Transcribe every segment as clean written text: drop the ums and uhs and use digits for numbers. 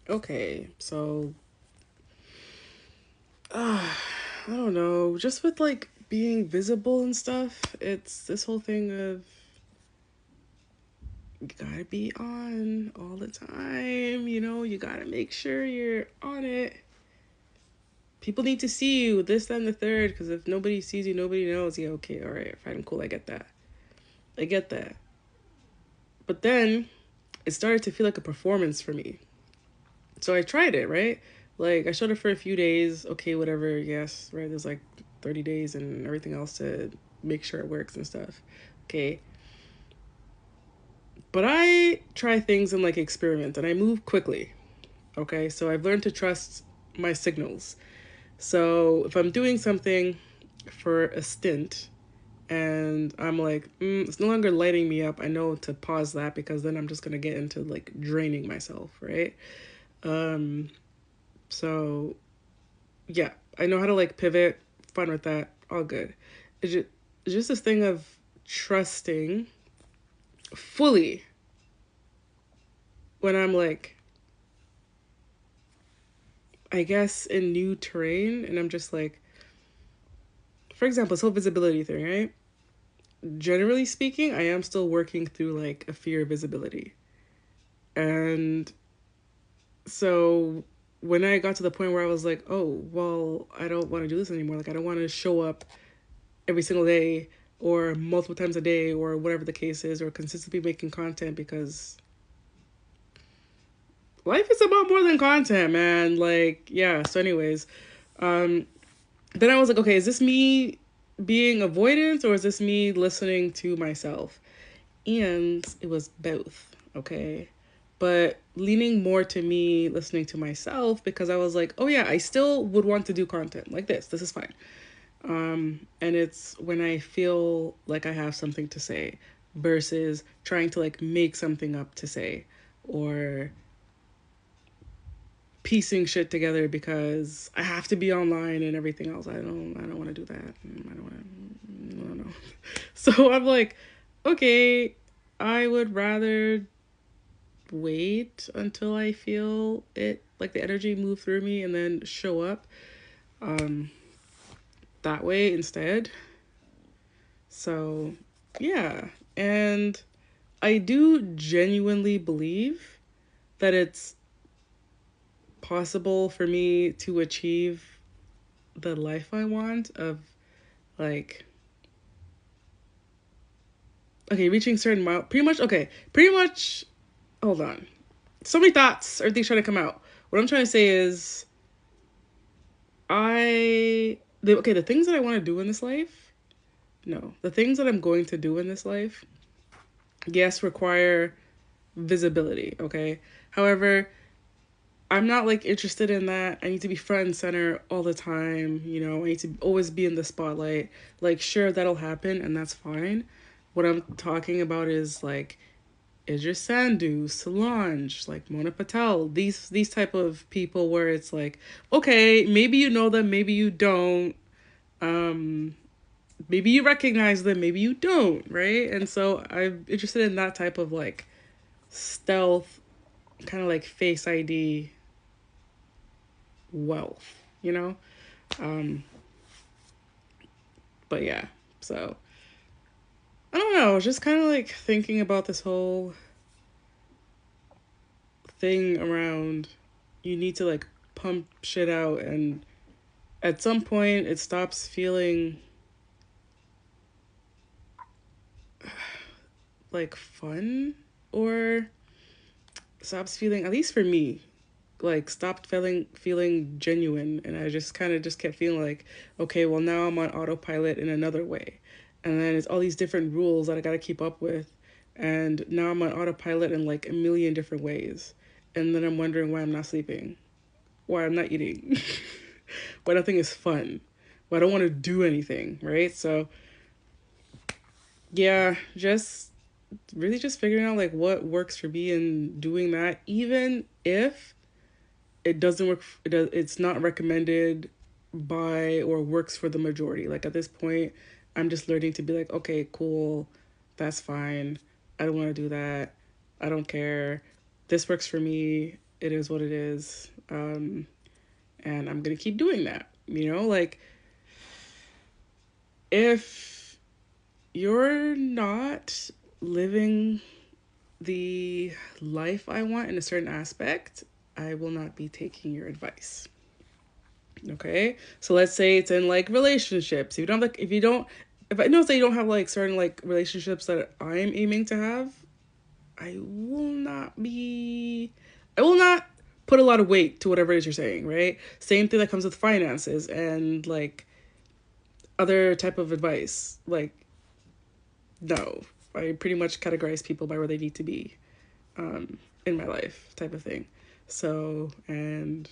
Okay, so I don't know, just with like being visible and stuff, it's this whole thing of you gotta be on all the time, you gotta make sure you're on it. People need to see you, this, then the third, because if nobody sees you, nobody knows. Yeah, okay, all right, fine, cool, I get that. I get that. But then it started to feel like a performance for me. So I tried it, right? Like I showed it for a few days, okay, whatever, yes, right? There's like 30 days and everything else to make sure it works and stuff. Okay. But I try things and like experiment and I move quickly. Okay. So I've learned to trust my signals. So if I'm doing something for a stint and I'm like, it's no longer lighting me up, I know to pause that because then I'm just going to get into like draining myself, right? Um, so yeah, I know how to like pivot, fun with that, all good. It's just this thing of trusting fully when I'm like, I guess in new terrain and I'm just like, for example, this whole visibility thing, right? Generally speaking, I am still working through like a fear of visibility. And so when I got to the point where I was like, oh, well, I don't want to do this anymore. Like, I don't want to show up every single day or multiple times a day or whatever the case is or consistently making content because life is about more than content, man. Like, yeah. So, anyways, um, then I was like, okay, is this me being avoidant or is this me listening to myself? And it was both, okay? But leaning more to me listening to myself because I was like, oh yeah, I still would want to do content like this. This is fine. And it's when I feel like I have something to say versus trying to like make something up to say or piecing shit together because I have to be online and everything else. I don't want to do that. I don't want to. No. So I'm like, okay, I would rather wait until I feel it like the energy move through me and then show up um that way instead. So, yeah. And I do genuinely believe that it's possible for me to achieve the life I want of like okay, reaching certain mile pretty much hold on. So many thoughts, everything's trying to come out. What I'm trying to say is the things that I want to do in this life, no. The things that I'm going to do in this life, yes, require visibility, okay? However, I'm not like interested in that. I need to be front and center all the time. I need to always be in the spotlight. Like, sure, that'll happen and that's fine. What I'm talking about is like Idris Sandhu, Solange, like Mona Patel, these type of people where it's like, okay, maybe you know them, maybe you don't. Um, maybe you recognize them, maybe you don't, right? And so I'm interested in that type of like stealth, kind of like face ID wealth, you know? Um, but yeah, so I don't know, just kind of like thinking about this whole thing around you need to like pump shit out, and at some point it stops feeling like fun or stops feeling, at least for me, like stopped feeling genuine, and I just kind of just kept feeling like, okay, well now I'm on autopilot in another way, and then it's all these different rules that I got to keep up with, and now I'm on autopilot in like a million different ways, and then I'm wondering why I'm not sleeping, why I'm not eating, why nothing is fun, why I don't want to do anything, right? So yeah, just really just figuring out like what works for me and doing that, even if it doesn't work, it's not recommended by or works for the majority. Like at this point I'm just learning to be like, okay, cool, that's fine, I don't want to do that, I don't care, this works for me, it is what it is. And I'm gonna keep doing that. You know, like if you're not living the life I want in a certain aspect, I will not be taking your advice. Okay? So let's say it's in like relationships. If I know that you don't have like certain like relationships that I'm aiming to have, I will not be I will not put a lot of weight to whatever it is you're saying, right? Same thing that comes with finances and like other type of advice. Like, no. I pretty much categorize people by where they need to be in my life, type of thing. So, and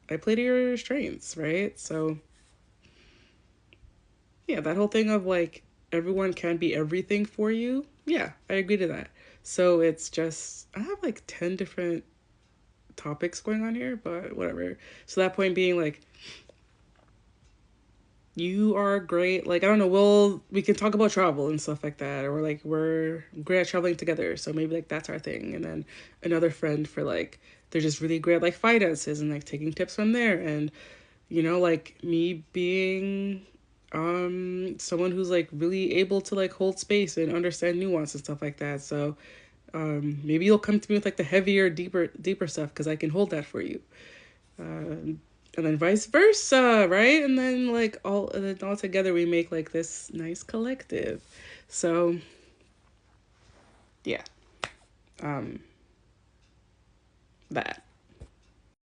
I play to your strengths, right? So, yeah, that whole thing of like everyone can be everything for you. Yeah, I agree to that. So it's just, I have like 10 different topics going on here, but whatever. So that point being like, you are great. Like, I don't know, we can talk about travel and stuff like that. Or like, we're great at traveling together. So maybe like that's our thing. And then another friend for like, they're just really great at like finances and like taking tips from there. And, you know, like me being someone who's like really able to like hold space and understand nuance and stuff like that. So maybe you'll come to me with like the heavier, deeper stuff because I can hold that for you. And then vice versa, right? And then like all together we make like this nice collective. So yeah, um, that.